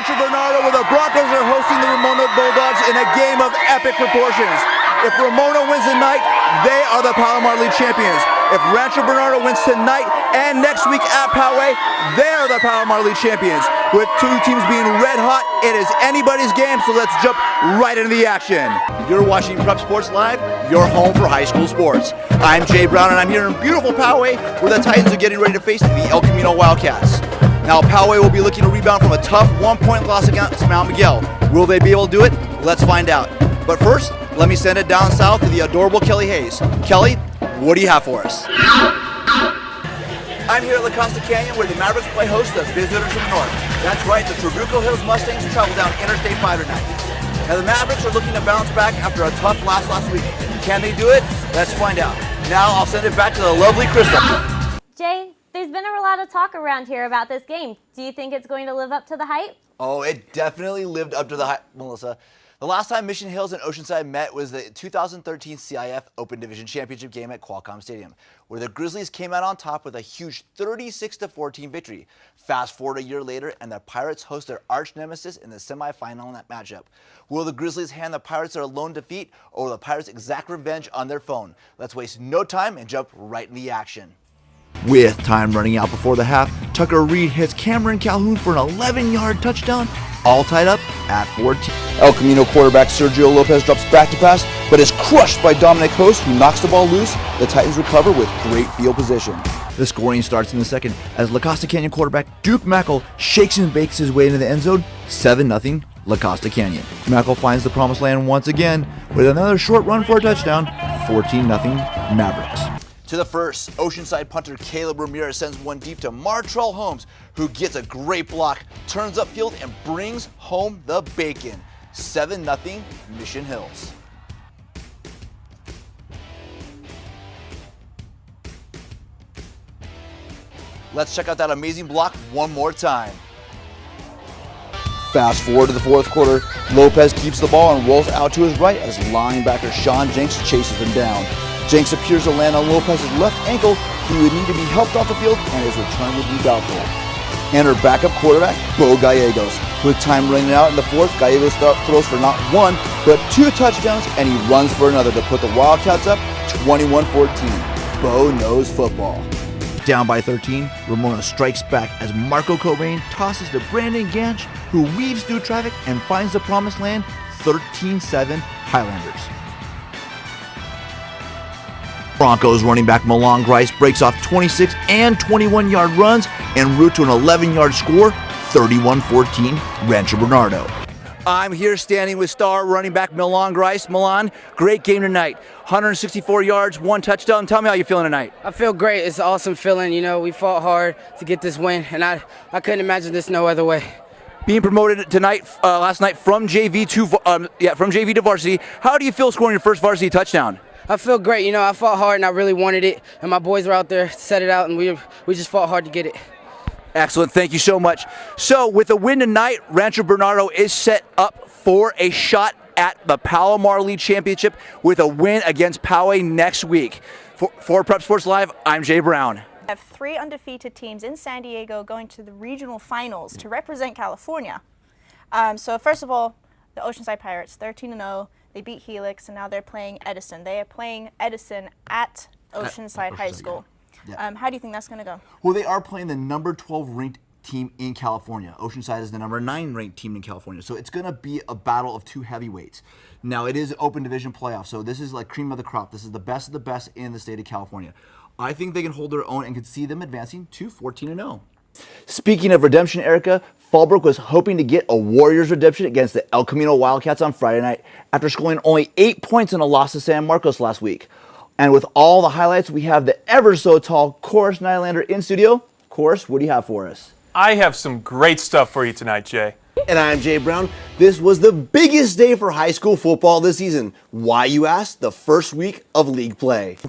Rancho Bernardo, where the Broncos are hosting the Ramona Bulldogs in a game of epic proportions. If Ramona wins tonight, they are the Palomar League champions. If Rancho Bernardo wins tonight and next week at Poway, they are the Palomar League champions. With two teams being red hot, it is anybody's game, so let's jump right into the action. You're watching Prep Sports Live, your home for high school sports. I'm Jay Brown, and I'm here in beautiful Poway, where the Titans are getting ready to face the El Camino Wildcats. Now, Poway will be looking to rebound from a tough 1-point loss against Mount Miguel. Will they be able to do it? Let's find out. But first, let me send it down south to the adorable Kelly Hayes. Kelly, what do you have for us? I'm here at La Costa Canyon, where the Mavericks play host to visitors from the north. That's right, the Trabuco Hills Mustangs travel down Interstate 5 tonight. Now, the Mavericks are looking to bounce back after a tough loss last week. Can they do it? Let's find out. Now, I'll send it back to the lovely Crystal. Jay, there's been a lot of talk around here about this game. Do you think it's going to live up to the hype? Oh, it definitely lived up to the hype, Melissa. The last time Mission Hills and Oceanside met was the 2013 CIF Open Division Championship game at Qualcomm Stadium, where the Grizzlies came out on top with a huge 36-14 victory. Fast forward a year later, and the Pirates host their arch nemesis in the semifinal in that matchup. Will the Grizzlies hand the Pirates their lone defeat, or will the Pirates exact revenge on their phone? Let's waste no time and jump right in the action. With time running out before the half, Tucker Reed hits Cameron Calhoun for an 11-yard touchdown, all tied up at 14. El Camino quarterback Sergio Lopez drops back to pass, but is crushed by Dominic Host, who knocks the ball loose. The Titans recover with great field position. The scoring starts in the second as La Costa Canyon quarterback Duke Mackel shakes and bakes his way into the end zone, 7-0 La Costa Canyon. Mackel finds the promised land once again with another short run for a touchdown, 14-0 Mavericks. To the first, Oceanside punter Caleb Ramirez sends one deep to Martrell Holmes, who gets a great block, turns upfield, and brings home the bacon. 7-0 Mission Hills. Let's check out that amazing block one more time. Fast forward to the fourth quarter, Lopez keeps the ball and rolls out to his right as linebacker Sean Jenks chases him down. Jenks appears to land on Lopez's left ankle. He would need to be helped off the field, and his return would be doubtful. And our backup quarterback, Bo Gallegos. With time running out in the fourth, Gallegos throws for not one, but two touchdowns, and he runs for another to put the Wildcats up 21-14. Bo knows football. Down by 13, Ramona strikes back as Marco Cobain tosses to Brandon Ganch, who weaves through traffic and finds the promised land, 13-7 Highlanders. Broncos running back Milan Grice breaks off 26 and 21-yard runs en route to an 11-yard score, 31-14 Rancho Bernardo. I'm here standing with star running back Milan Grice. Milan, great game tonight. 164 yards, one touchdown. Tell me how you're feeling tonight. I feel great. It's an awesome feeling. You know, we fought hard to get this win, and I couldn't imagine this no other way. Being promoted tonight, last night from JV to varsity. How do you feel scoring your first varsity touchdown? I feel great. You know, I fought hard and I really wanted it, and my boys were out there to set it out, and we just fought hard to get it. Excellent. Thank you so much. So with a win tonight, Rancho Bernardo is set up for a shot at the Palomar League Championship with a win against Poway next week. For Prep Sports Live, I'm Jay Brown. We have 3 undefeated teams in San Diego going to the regional finals to represent California. So first of all, the Oceanside Pirates, 13-0. They beat Helix, and now they're playing Edison. They are playing Edison at Oceanside High School. Yeah. How do you think that's going to go? Well, they are playing the number 12 ranked team in California. Oceanside is the number 9 ranked team in California. So it's going to be a battle of 2 heavyweights. Now, it is an open division playoff, so this is like cream of the crop. This is the best of the best in the state of California. I think they can hold their own and could see them advancing to 14-0. Speaking of redemption, Erica, Fallbrook was hoping to get a Warriors redemption against the El Camino Wildcats on Friday night after scoring only 8 points in a loss to San Marcos last week. And with all the highlights, we have the ever so tall Chorus Nylander in studio. Chorus, what do you have for us? I have some great stuff for you tonight, Jay. And I'm Jay Brown. This was the biggest day for high school football this season. Why, you ask? The first week of league play.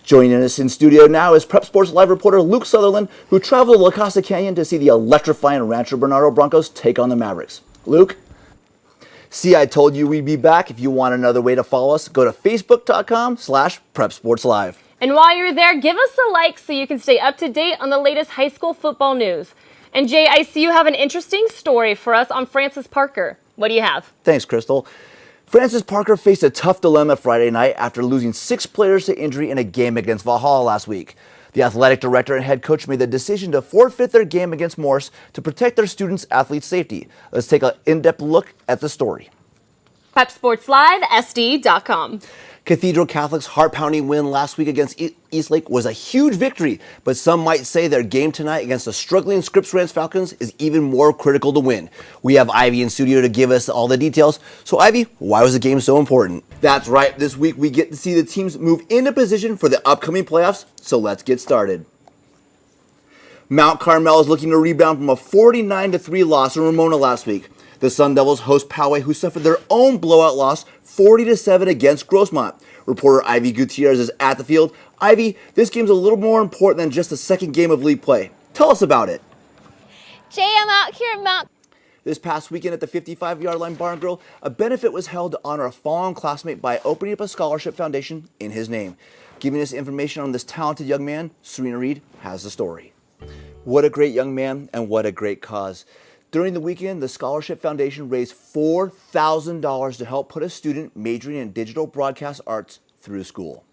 Joining us in studio now is Prep Sports Live reporter Luke Sutherland, who traveled to La Costa Canyon to see the electrifying Rancho Bernardo Broncos take on the Mavericks. Luke? See, I told you we'd be back. If you want another way to follow us, go to facebook.com/PrepSportsLive. And while you're there, give us a like so you can stay up to date on the latest high school football news. And Jay, I see you have an interesting story for us on Francis Parker. What do you have? Thanks, Crystal. Francis Parker faced a tough dilemma Friday night after losing 6 players to injury in a game against Valhalla last week. The athletic director and head coach made the decision to forfeit their game against Morse to protect their students' athletes' safety. Let's take an in-depth look at the story. PepSportsLiveSD.com. Cathedral Catholic's heart-pounding win last week against Eastlake was a huge victory, but some might say their game tonight against the struggling Scripps Ranch Falcons is even more critical to win. We have Ivy in studio to give us all the details. So Ivy, why was the game so important? That's right, this week we get to see the teams move into position for the upcoming playoffs, so let's get started. Mount Carmel is looking to rebound from a 49-3 loss in Ramona last week. The Sun Devils host Poway, who suffered their own blowout loss 40-7 against Grossmont. Reporter Ivy Gutierrez is at the field. Ivy, this game's a little more important than just the second game of league play. Tell us about it. Jay, I'm out here at Mount. This past weekend at the 55-yard line Barn Grill, a benefit was held to honor a fallen classmate by opening up a scholarship foundation in his name. Giving us information on this talented young man, Serena Reed has the story. What a great young man and what a great cause. During the weekend, the Scholarship Foundation raised $4,000 to help put a student majoring in digital broadcast arts through school.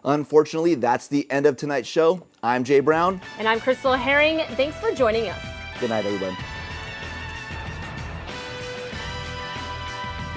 Unfortunately, that's the end of tonight's show. I'm Jay Brown. And I'm Crystal Herring. Thanks for joining us. Good night, everyone.